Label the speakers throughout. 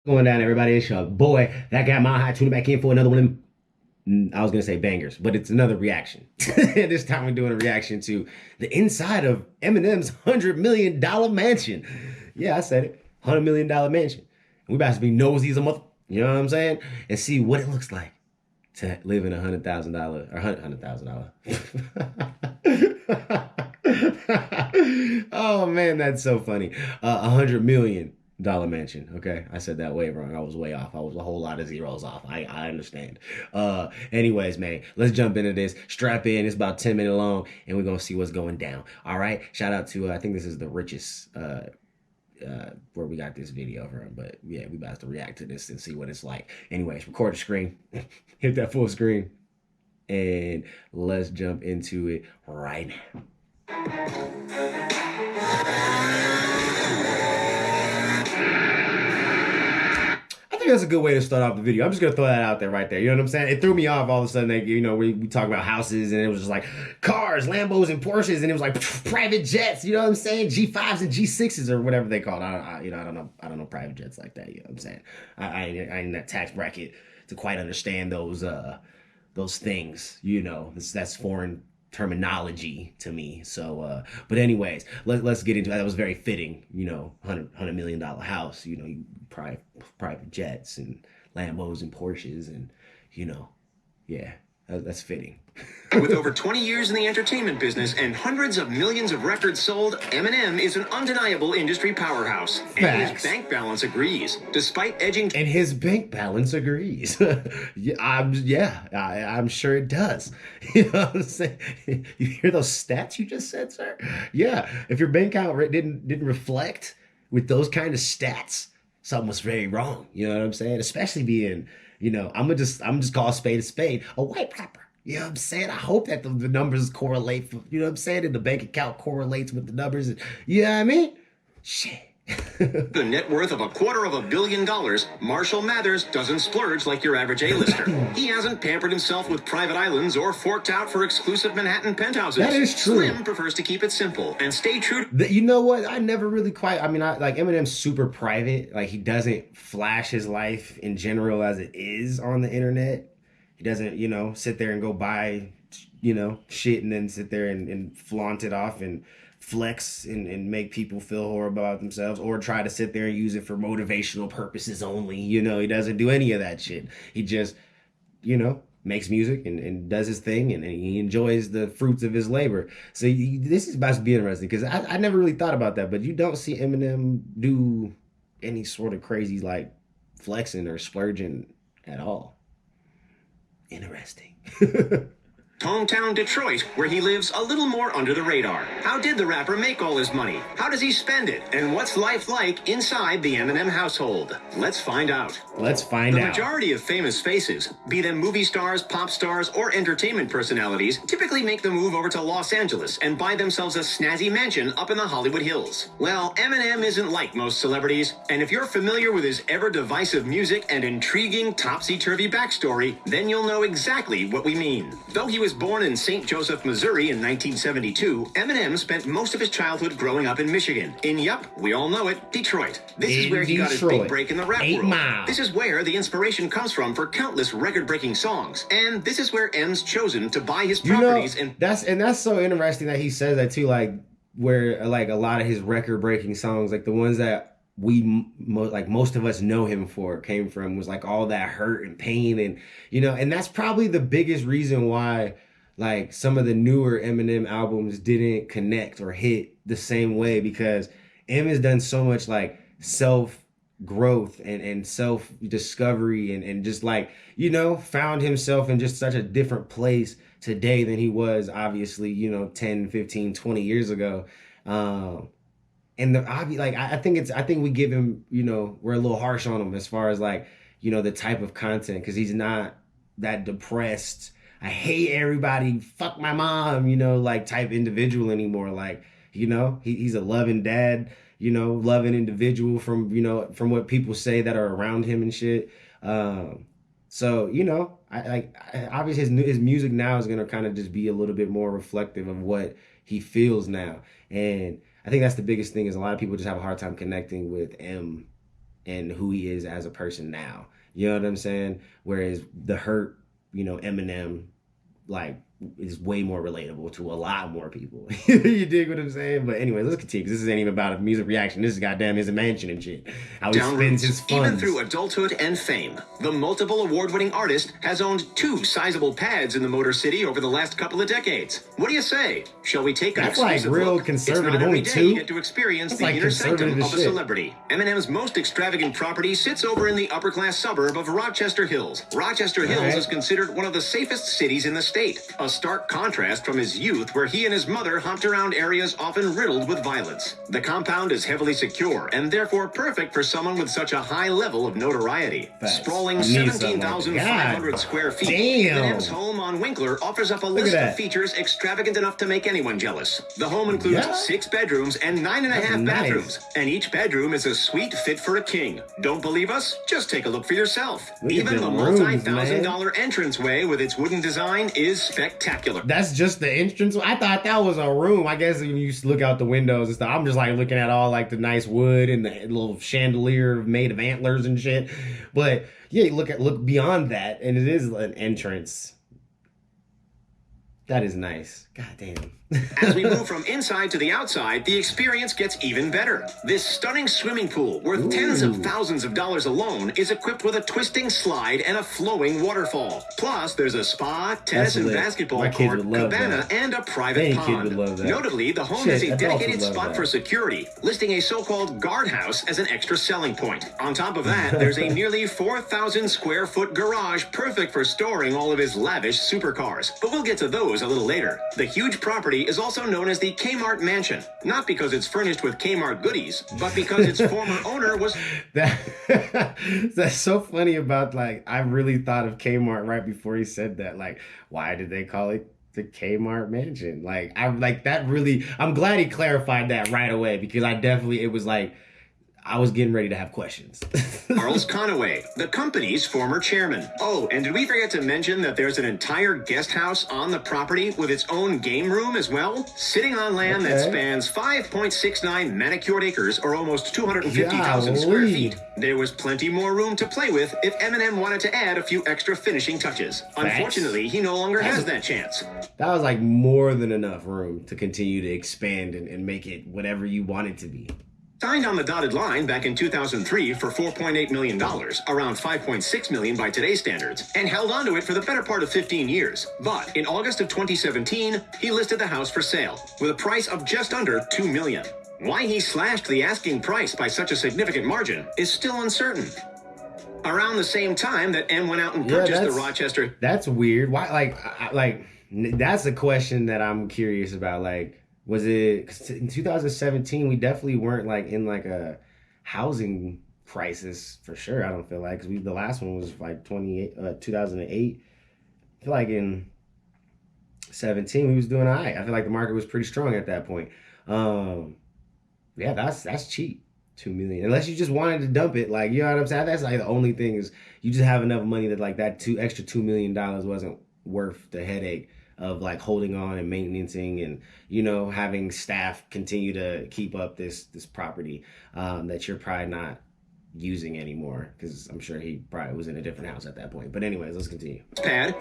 Speaker 1: Going down, everybody. It's your boy. That guy, Mile High, tuning back in for another one of them. I was gonna say bangers, but it's another reaction. This time we're doing a reaction to the inside of Eminem's $100 million mansion. Yeah, I said it, $100 million mansion. We about to be nosy as a mother. You know what I'm saying? And see what it looks like to live in $100,000 or $100,000. Oh man, that's so funny. $100 million mansion. Okay, I said that way wrong. I was way off. I was a whole lot of zeros off. I understand. Anyways, man, let's jump into this. Strap in. It's about 10 minutes long, and we're gonna see what's going down. All right. Shout out to I think this is the richest where we got this video from. But yeah, we about to react to this and see what it's like. Anyways, record the screen, hit that full screen, and let's jump into it right now. I think that's a good way to start off the video. I'm just gonna throw that out there right there. You know what I'm saying? It threw me off all of a sudden. Like, we talk about houses and it was just like cars, Lambos, and Porsches, and it was like private jets. You know what I'm saying? G5s and G6s or whatever they call it. I don't know private jets like that. You know what I'm saying? I ain't in that tax bracket to quite understand those things. That's foreign terminology to me. So, but anyways, let's get into that. That was very fitting, $100 million house, private jets and Lambos and Porsches and, yeah, that's fitting.
Speaker 2: With over 20 years in the entertainment business and hundreds of millions of records sold, Eminem is an undeniable industry powerhouse. And his bank balance agrees. Despite edging...
Speaker 1: And his bank balance agrees. I'm sure it does. You know what I'm saying? You hear those stats you just said, sir? Yeah, if your bank account didn't reflect with those kind of stats, something was very wrong. You know what I'm saying? Especially being, I'm just call a spade, a white rapper. You know what I'm saying? I hope that the numbers correlate. You know what I'm saying? And the bank account correlates with the numbers. And, you know what I mean? Shit.
Speaker 2: The net worth of $250 million, Marshall Mathers doesn't splurge like your average A-lister. He hasn't pampered himself with private islands or forked out for exclusive Manhattan penthouses.
Speaker 1: That is true.
Speaker 2: Slim prefers to keep it simple and stay true.
Speaker 1: You know what? I never really quite. I mean, like Eminem's super private. Like, he doesn't flash his life in general as it is on the internet. He doesn't, sit there and go buy, shit and then sit there and flaunt it off and flex and make people feel horrible about themselves, or try to sit there and use it for motivational purposes only. He doesn't do any of that shit. He just, makes music and does his thing, and he enjoys the fruits of his labor. So this is about to be interesting because I never really thought about that, but you don't see Eminem do any sort of crazy like flexing or splurging at all. Interesting.
Speaker 2: Hometown Detroit, where he lives a little more under the radar. How did the rapper make all his money? How does he spend it? And what's life like inside the Eminem household? Let's find out.
Speaker 1: Let's find out.
Speaker 2: The majority of famous faces, be them movie stars, pop stars, or entertainment personalities, typically make the move over to Los Angeles and buy themselves a snazzy mansion up in the Hollywood Hills. Well, Eminem isn't like most celebrities, and if you're familiar with his ever-divisive music and intriguing topsy-turvy backstory, then you'll know exactly what we mean. Though he was born in St. Joseph, Missouri in 1972, Eminem spent most of his childhood growing up in Michigan. Yup, we all know it, Detroit. This is where he got his big break in the rap world. This is where the inspiration comes from for countless record-breaking songs. And this is where M's chosen to buy his properties.
Speaker 1: That's so interesting that he says that too, like where like a lot of his record-breaking songs, like the ones that most of us know him for, came from was like all that hurt and pain, and and that's probably the biggest reason why like some of the newer Eminem albums didn't connect or hit the same way, because M has done so much like self growth and self discovery and just like found himself in just such a different place today than he was obviously 10, 15, 20 years ago. And I think we give him, we're a little harsh on him as far as like, the type of content, because he's not that depressed, I hate everybody, fuck my mom, like type individual anymore. Like, he's a loving dad, loving individual from what people say that are around him and shit. So, obviously his music now is going to kind of just be a little bit more reflective of what he feels now. And I think that's the biggest thing, is a lot of people just have a hard time connecting with M and who he is as a person now. You know what I'm saying? Whereas the hurt, Eminem, like, is way more relatable to a lot more people. You dig what I'm saying? But anyway, let's continue, because this isn't even about a music reaction. This is goddamn his mansion and shit. How he spends his funds.
Speaker 2: Even through adulthood and fame, the multiple award-winning artist has owned 2 sizable pads in the Motor City over the last couple of decades. What do you say? Shall we take an exclusive
Speaker 1: real
Speaker 2: look?
Speaker 1: conservative.
Speaker 2: It's not every
Speaker 1: Only
Speaker 2: day
Speaker 1: 2?
Speaker 2: you get to experience
Speaker 1: That's
Speaker 2: the
Speaker 1: like
Speaker 2: inner sanctum of a
Speaker 1: shit.
Speaker 2: celebrity. Eminem's most extravagant property sits over in the upper-class suburb of Rochester Hills. Rochester Hills is considered one of the safest cities in the state, a stark contrast from his youth, where he and his mother hopped around areas often riddled with violence. The compound is heavily secure and therefore perfect for someone with such a high level of notoriety. Sprawling 17,500 square feet, Eminem's home on Winkler offers up a list of features extravagant enough to make anyone jealous. The home includes 6 bedrooms and 9.5 bathrooms, and each bedroom is a suite fit for a king. Don't believe us? Just take a look for yourself. Even the multi-$1,000 entranceway with its wooden design is spectacular.
Speaker 1: That's just the entrance. I thought that was a room. I guess when you look out the windows and stuff, I'm just like looking at all like the nice wood and the little chandelier made of antlers and shit. But yeah, you look beyond that, and it is an entrance. That is nice. God damn.
Speaker 2: As we move from inside to the outside, the experience gets even better. This stunning swimming pool, worth tens of thousands of dollars alone, is equipped with a twisting slide and a flowing waterfall. Plus, there's a spa, tennis and basketball court, cabana, and a private pond. Notably, the home has a dedicated spot for security, listing a so-called guardhouse as an extra selling point. On top of that, there's a nearly 4,000 square foot garage, perfect for storing all of his lavish supercars. But we'll get to those a little later. The huge property is also known as the Kmart Mansion, not because it's furnished with Kmart goodies, but because its former owner was...
Speaker 1: That's so funny about, like, I really thought of Kmart right before he said that. Like, why did they call it the Kmart Mansion? Like, I'm glad he clarified that right away, because it was like, I was getting ready to have questions.
Speaker 2: Charles Conaway, the company's former chairman. Oh, and did we forget to mention that there's an entire guest house on the property with its own game room as well? Sitting on land that spans 5.69 manicured acres, or almost 250,000 square feet. There was plenty more room to play with if Eminem wanted to add a few extra finishing touches. Unfortunately, he no longer has that chance.
Speaker 1: That was like more than enough room to continue to expand and make it whatever you want it to be.
Speaker 2: Signed on the dotted line back in 2003 for $4.8 million, around $5.6 million by today's standards, and held onto it for the better part of 15 years. But in August of 2017, he listed the house for sale with a price of just under $2 million. Why he slashed the asking price by such a significant margin is still uncertain. Around the same time that M went out and purchased the Rochester...
Speaker 1: That's weird. Why? That's a question that I'm curious about. Like, was it, 'cause in 2017 we definitely weren't like in like a housing crisis for sure. I don't feel like, because the last one was like 2008. I feel like in 17 we was doing all right. I feel like the market was pretty strong at that point. Yeah, that's cheap. 2 million, unless you just wanted to dump it, like, you know what I'm saying. That's like the only thing, is you just have enough money that like that extra $2 million wasn't worth the headache of like holding on and maintaining and, you know, having staff continue to keep up this property that you're probably not using anymore, because I'm sure he probably was in a different house at that point. But anyways, let's continue.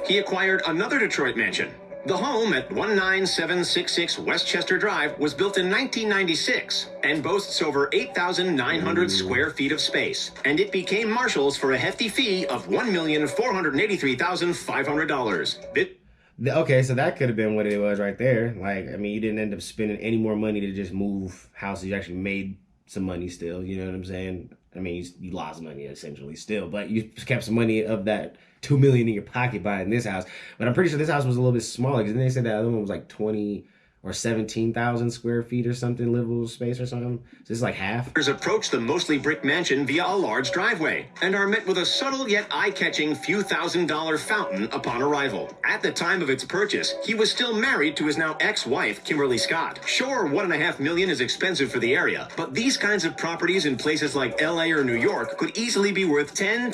Speaker 2: He acquired another Detroit mansion. The home at 19766 Westchester Drive was built in 1996 and boasts over 8,900 square feet of space. And it became Marshall's for a hefty fee of $1,483,500.
Speaker 1: Okay, so that could have been what it was right there. Like, I mean, you didn't end up spending any more money to just move houses. You actually made some money still, you know what I'm saying? I mean, you lost money essentially still, but you kept some money of that $2 million in your pocket buying this house. But I'm pretty sure this house was a little bit smaller, because then they said that other one was like 20 or 17,000 square feet or something, livable space or something. So this is like half.
Speaker 2: Approach the mostly brick mansion via a large driveway and are met with a subtle yet eye-catching few $1,000 fountain upon arrival. At the time of its purchase, he was still married to his now ex-wife, Kimberly Scott. Sure, $1.5 million is expensive for the area, but these kinds of properties in places like LA or New York could easily be worth 10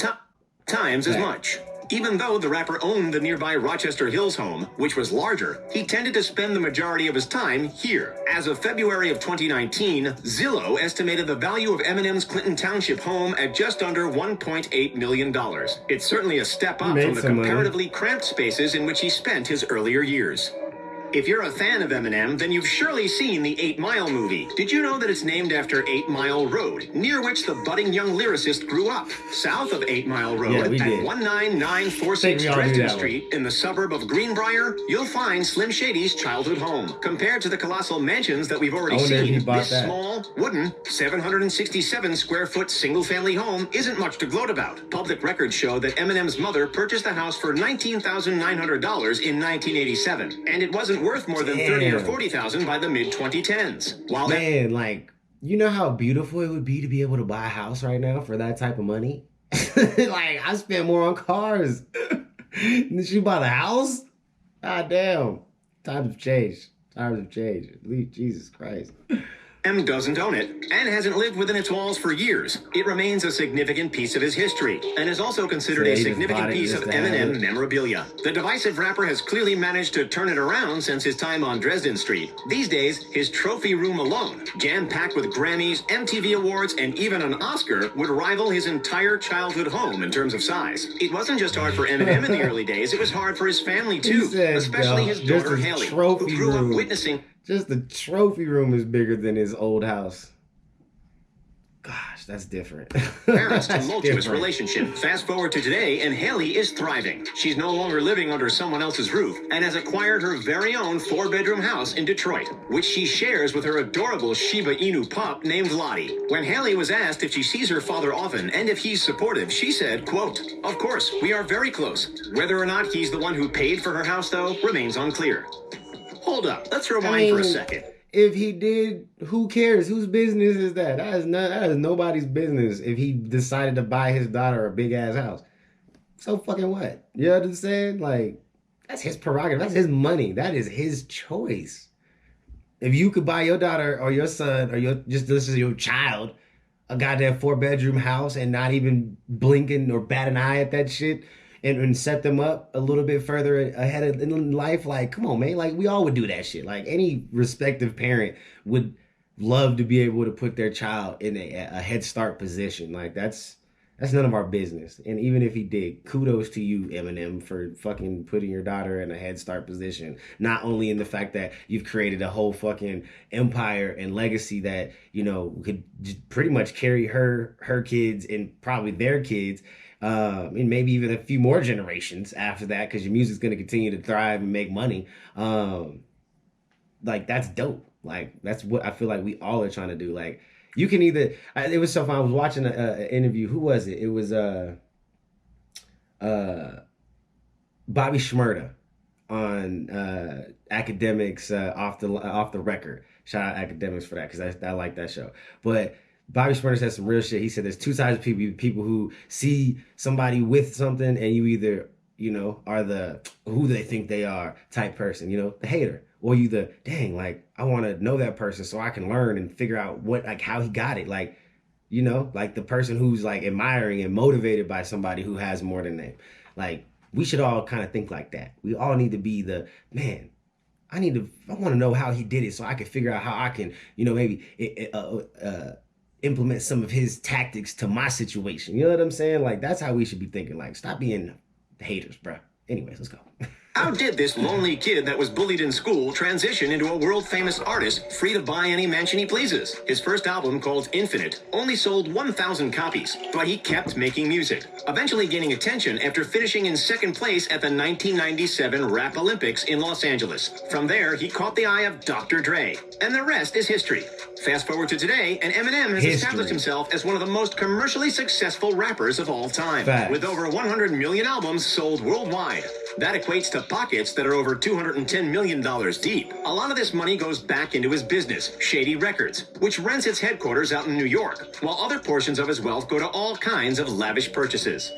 Speaker 2: times as much. Even though the rapper owned the nearby Rochester Hills home, which was larger, he tended to spend the majority of his time here. As of February of 2019, Zillow estimated the value of Eminem's Clinton Township home at just under $1.8 million. It's certainly a step up from the comparatively cramped spaces in which he spent his earlier years. If you're a fan of Eminem, then you've surely seen the 8 Mile movie. Did you know that it's named after 8 Mile Road, near which the budding young lyricist grew up? South of 8 Mile Road, at 19946 Dresden Street, in the suburb of Greenbrier, you'll find Slim Shady's childhood home. Compared to the colossal mansions that we've already seen, this small, wooden, 767-square-foot single-family home isn't much to gloat about. Public records show that Eminem's mother purchased the house for $19,900 in 1987, and it wasn't worth more than $30,000 or $40,000 by the mid-2010s. While
Speaker 1: man, like, you know how beautiful it would be to be able to buy a house right now for that type of money? Like, I spend more on cars than she bought a house? God damn. Times have changed. Times have changed. Jesus Christ.
Speaker 2: Eminem doesn't own it and hasn't lived within its walls for years. It remains a significant piece of his history and is also considered a significant piece of Eminem memorabilia. The divisive rapper has clearly managed to turn it around since his time on Dresden Street. These days, his trophy room alone, jam-packed with Grammys, MTV Awards, and even an Oscar, would rival his entire childhood home in terms of size. It wasn't just hard for Eminem in the early days, it was hard for his family too, especially his daughter Hailey, who grew up witnessing...
Speaker 1: Just the trophy room is bigger than his old house. Gosh, that's different.
Speaker 2: Parents' tumultuous relationship. Fast forward to today, and Hailey is thriving. She's no longer living under someone else's roof and has acquired her very own 4-bedroom house in Detroit, which she shares with her adorable Shiba Inu pup named Lottie. When Hailey was asked if she sees her father often and if he's supportive, she said, quote, "Of course, we are very close. Whether or not he's the one who paid for her house, though, remains unclear." Hold up, let's rewind for a second.
Speaker 1: If he did, who cares? Whose business is that? That is nobody's business if he decided to buy his daughter a big-ass house. So fucking what? You know what I'm saying? Like, that's his prerogative. That's his money. That is his choice. If you could buy your daughter or your son or your child a goddamn 4-bedroom house and not even blinking or bat an eye at that shit, and set them up a little bit further ahead in life, like, come on, man. Like, we all would do that shit. Like, any respective parent would love to be able to put their child in a head start position. Like, that's none of our business. And even if he did, kudos to you, Eminem, for fucking putting your daughter in a head start position. Not only in the fact that you've created a whole fucking empire and legacy that, you know, could pretty much carry her kids and probably their kids, and maybe even a few more generations after that, because your music's going to continue to thrive and make money. Like, that's dope. Like, that's what I feel like we all are trying to do. Like, you can either, it was so fun. I was watching an interview. Who was it? It was Bobby Shmurda on Academics off the record. Shout out Academics for that, because I like that show. But Bobby Shmurda said some real shit. He said there's two types of people who see somebody with something and you either, you know, are the who they think they are type person, you know, the hater, or you the dang, like, I want to know that person so I can learn and figure out what, like, how he got it. Like, you know, like the person who's like admiring and motivated by somebody who has more than them. Like, we should all kind of think like that. We all need to be the, man, I want to know how he did it so I can figure out how I can, you know, maybe implement some of his tactics to my situation. You know what I'm saying? Like, that's how we should be thinking. Like, stop being haters, bro. Anyways, let's go.
Speaker 2: How did this lonely kid that was bullied in school transition into a world-famous artist free to buy any mansion he pleases? His first album, called Infinite, only sold 1,000 copies, but he kept making music, eventually gaining attention after finishing in second place at the 1997 Rap Olympics in Los Angeles. From there, he caught the eye of Dr. Dre, and the rest is history. Fast forward to today, and Eminem has established himself as one of the most commercially successful rappers of all time, with over 100 million albums sold worldwide. That equates to pockets that are over $210 million deep. A lot of this money goes back into his business, Shady Records, which rents its headquarters out in New York, while other portions of his wealth go to all kinds of lavish purchases.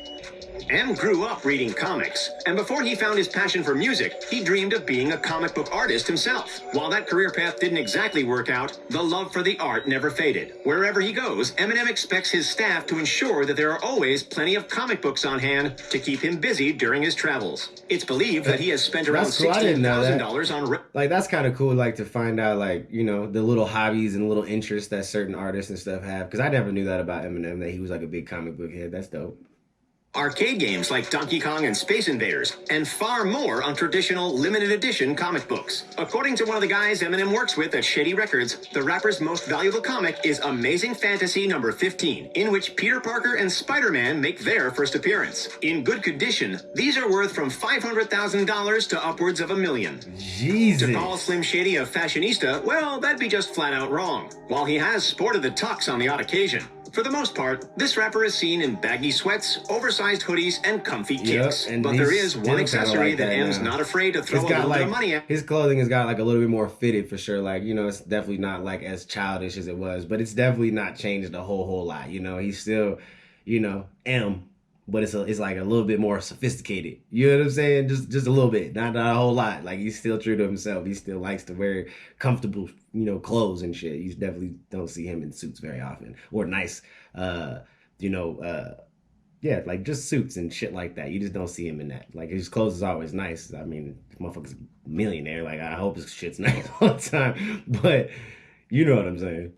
Speaker 2: and grew up reading comics. And before he found his passion for music, he dreamed of being a comic book artist himself. While that career path didn't exactly work out, the love for the art never faded. Wherever he goes, Eminem expects his staff to ensure that there are always plenty of comic books on hand to keep him busy during his travels. It's believed that he has spent around $16,000 on...
Speaker 1: Like, that's kind of cool, like, to find out, like, you know, the little hobbies and little interests that certain artists and stuff have. Because I never knew that about Eminem, that he was, like, a big comic book head. That's dope.
Speaker 2: Arcade games like Donkey Kong and Space Invaders, and far more on traditional limited edition comic books. According to one of the guys Eminem works with at Shady Records, the rapper's most valuable comic is Amazing Fantasy number 15, in which Peter Parker and Spider-Man make their first appearance. In good condition, these are worth from $500,000 to upwards of $1 million.
Speaker 1: Jesus.
Speaker 2: To call Slim Shady a fashionista, well, that'd be just flat out wrong. While he has sported the tux on the odd occasion, for the most part, this rapper is seen in baggy sweats, oversized hoodies, and comfy kicks. But there is one accessory that M's not afraid to throw a little bit of money at.
Speaker 1: His clothing has got like a little bit more fitted for sure. Like, you know, it's definitely not like as childish as it was, but it's definitely not changed a whole lot. You know, he's still, you know, M, but it's like a little bit more sophisticated. You know what I'm saying? Just a little bit, not a whole lot. Like, he's still true to himself. He still likes to wear comfortable, you know, clothes and shit. You definitely don't see him in suits very often, or nice, yeah, like just suits and shit like that. You just don't see him in that. Like, his clothes is always nice. I mean, this motherfucker's a millionaire. Like, I hope his shit's nice all the time. But you know what I'm saying.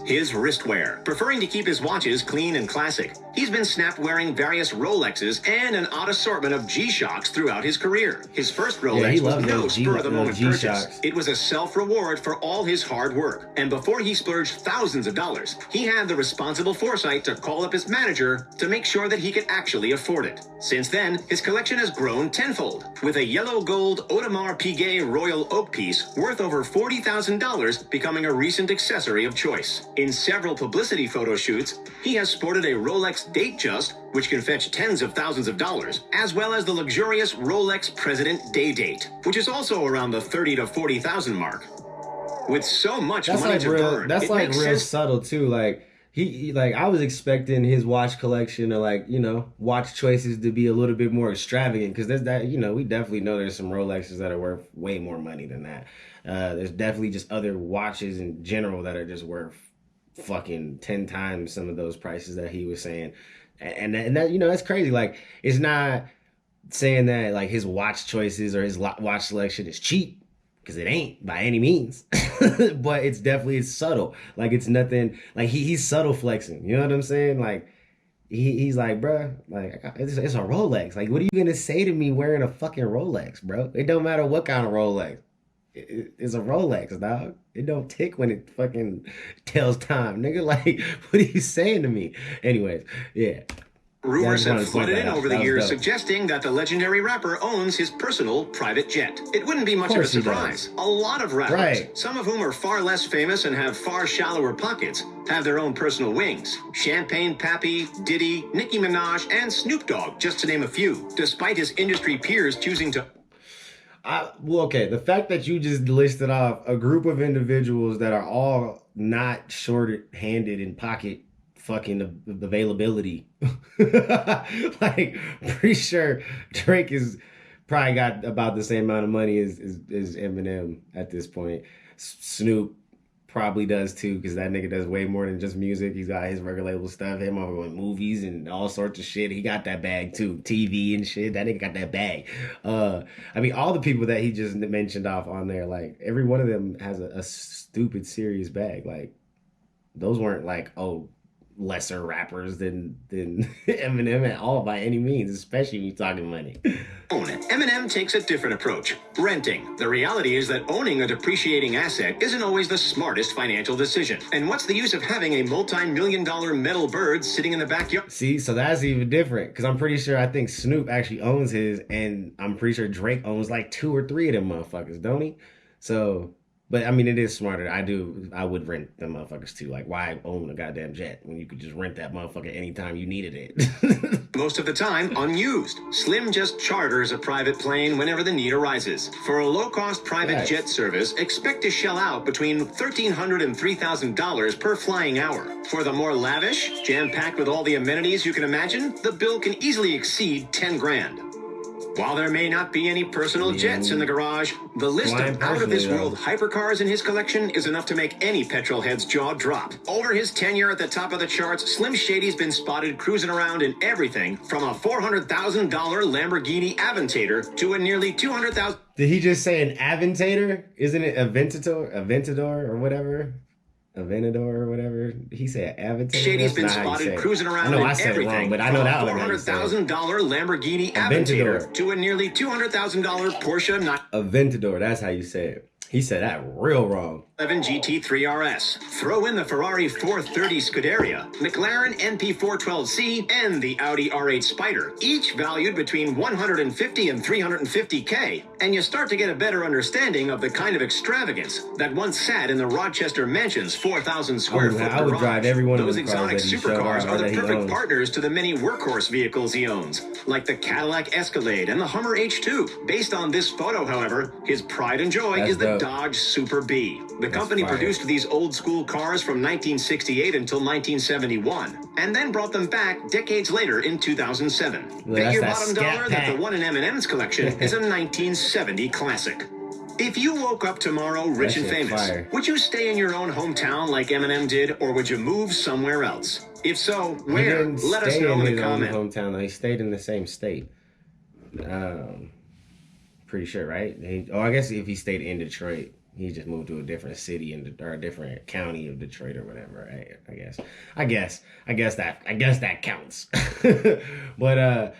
Speaker 2: His wristwear, preferring to keep his watches clean and classic. He's been snapped wearing various Rolexes and an odd assortment of G-Shocks throughout his career. His first Rolex was no spur-of-the-moment purchase. It was a self-reward for all his hard work. And before he splurged thousands of dollars, he had the responsible foresight to call up his manager to make sure that he could actually afford it. Since then, his collection has grown tenfold, with a yellow gold Audemars Piguet Royal Oak piece worth over $40,000 becoming a recent accessory of choice. In several publicity photo shoots, he has sported a Rolex Datejust, which can fetch tens of thousands of dollars, as well as the luxurious Rolex President Day Date, which is also around the $30,000 to $40,000 mark. With so much money to burn,
Speaker 1: that's like real subtle too. Like, he like, I was expecting his watch collection or, like, you know, watch choices to be a little bit more extravagant, because there's that, you know, we definitely know there's some Rolexes that are worth way more money than that. There's definitely just other watches in general that are just worth fucking 10 times some of those prices that he was saying. And that, you know, that's crazy. Like, it's not saying that like his watch choices or his watch selection is cheap, because it ain't by any means. But it's definitely subtle. Like, it's nothing, like he's subtle flexing, you know what I'm saying? Like, he's like, bruh, like, it's a Rolex. Like, what are you gonna say to me wearing a fucking Rolex, bro? It don't matter what kind of Rolex. It's a Rolex, dog. It don't tick when it fucking tells time, nigga. Like, what are you saying to me? Anyways, yeah.
Speaker 2: Rumors have flooded in over the years suggesting that the legendary rapper owns his personal private jet. It wouldn't be much of a surprise. A lot of rappers, some of whom are far less famous and have far shallower pockets, have their own personal wings. Champagne Pappy, Diddy, Nicki Minaj, and Snoop Dogg, just to name a few, despite his industry peers choosing to...
Speaker 1: Well, okay, the fact that you just listed off a group of individuals that are all not short-handed in pocket fucking availability. Like, pretty sure Drake is probably got about the same amount of money as Eminem at this point. Snoop probably does too, because that nigga does way more than just music. He's got his record label stuff, him over with movies and all sorts of shit. He got that bag too, TV and shit. That nigga got that bag. I mean, all the people that he just mentioned off on there, like, every one of them has a stupid serious bag. Like, those weren't like, oh, lesser rappers than Eminem at all by any means, especially when you're talking money.
Speaker 2: Eminem takes a different approach. Renting. The reality is that owning a depreciating asset isn't always the smartest financial decision. And what's the use of having a multi-million-dollar metal bird sitting in the backyard?
Speaker 1: See, so that's even different, because I'm pretty sure, I think Snoop actually owns his, and I'm pretty sure Drake owns like 2 or 3 of them motherfuckers, don't he? So But I mean, it is smarter. I would rent them motherfuckers too. Like, why own a goddamn jet when you could just rent that motherfucker anytime you needed it?
Speaker 2: Most of the time unused. Slim just charters a private plane whenever the need arises. For a low-cost private jet service, expect to shell out between $1,300 and $3,000 per flying hour. For the more lavish, jam-packed with all the amenities you can imagine, the bill can easily exceed 10 grand. While there may not be any personal jets in the garage, the list of out-of-this-world hypercars in his collection is enough to make any petrol head's jaw drop. Over his tenure at the top of the charts, Slim Shady's been spotted cruising around in everything from a $400,000 Lamborghini Aventador to a nearly $200,000...
Speaker 1: Did he just say an Aventador? Isn't it Aventador or whatever? Aventador or whatever. He said Aventador.
Speaker 2: Shady's been spotted cruising around in everything.
Speaker 1: Wrong, but I know that
Speaker 2: $400,000 Lamborghini Aventador to a nearly $200,000 Porsche
Speaker 1: Aventador. That's how you say it. He said that real wrong.
Speaker 2: 11 GT3 RS. Throw in the Ferrari 430 Scuderia, McLaren MP412C, and the Audi R8 Spider, each valued between $150 and $350K, and you start to get a better understanding of the kind of extravagance that once sat in the Rochester Mansion's 4,000 square foot garage.
Speaker 1: I would drive every one of
Speaker 2: those
Speaker 1: those
Speaker 2: exotic supercars are the perfect partners to the many workhorse vehicles he owns, like the Cadillac Escalade and the Hummer H2. Based on this photo, however, his pride and joy is the Dodge Super B. The company produced these old-school cars from 1968 until 1971, and then brought them back decades later in 2007. Bet your bottom dollar that the one in Eminem's collection is a 1970 classic. If you woke up tomorrow rich and famous, would you stay in your own hometown like Eminem did, or would you move somewhere else? If so, where? Let us know in the comments.
Speaker 1: Hometown. He stayed in the same state. Pretty sure, right? I guess if he stayed in Detroit, he just moved to a different city or a different county of Detroit or whatever. Right? I guess that counts. But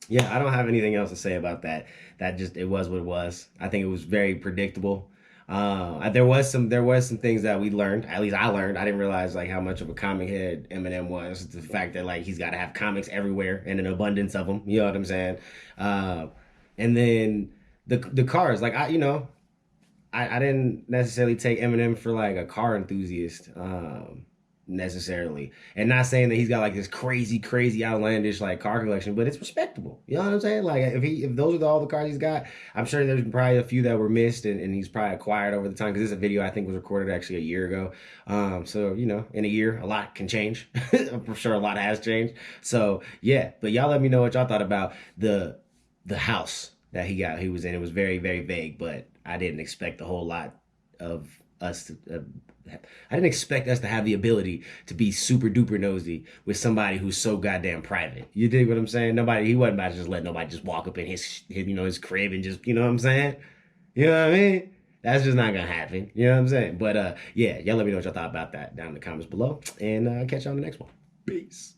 Speaker 1: yeah, I don't have anything else to say about that. It was what it was. I think it was very predictable. There was some things that we learned. At least I learned. I didn't realize like how much of a comic head Eminem was. The fact that like he's got to have comics everywhere and an abundance of them. You know what I'm saying? And then the cars, like I didn't necessarily take Eminem for like a car enthusiast necessarily, and not saying that he's got like this crazy outlandish like car collection, but it's respectable. You know what I'm saying? Like if those are all the cars he's got, I'm sure there's probably a few that were missed and he's probably acquired over the time, because this is a video I think was recorded actually a year ago. So in a year a lot can change. I'm sure a lot has changed. So yeah, but y'all let me know what y'all thought about the house that he was in. It was very, very vague, but I didn't expect a whole lot of us to, I didn't expect us to have the ability to be super duper nosy with somebody who's so goddamn private. You dig what I'm saying? He wasn't about to just let nobody just walk up in his crib and just, you know what I'm saying? You know what I mean? That's just not gonna happen. You know what I'm saying? But yeah, y'all let me know what y'all thought about that down in the comments below, and catch you on the next one. Peace.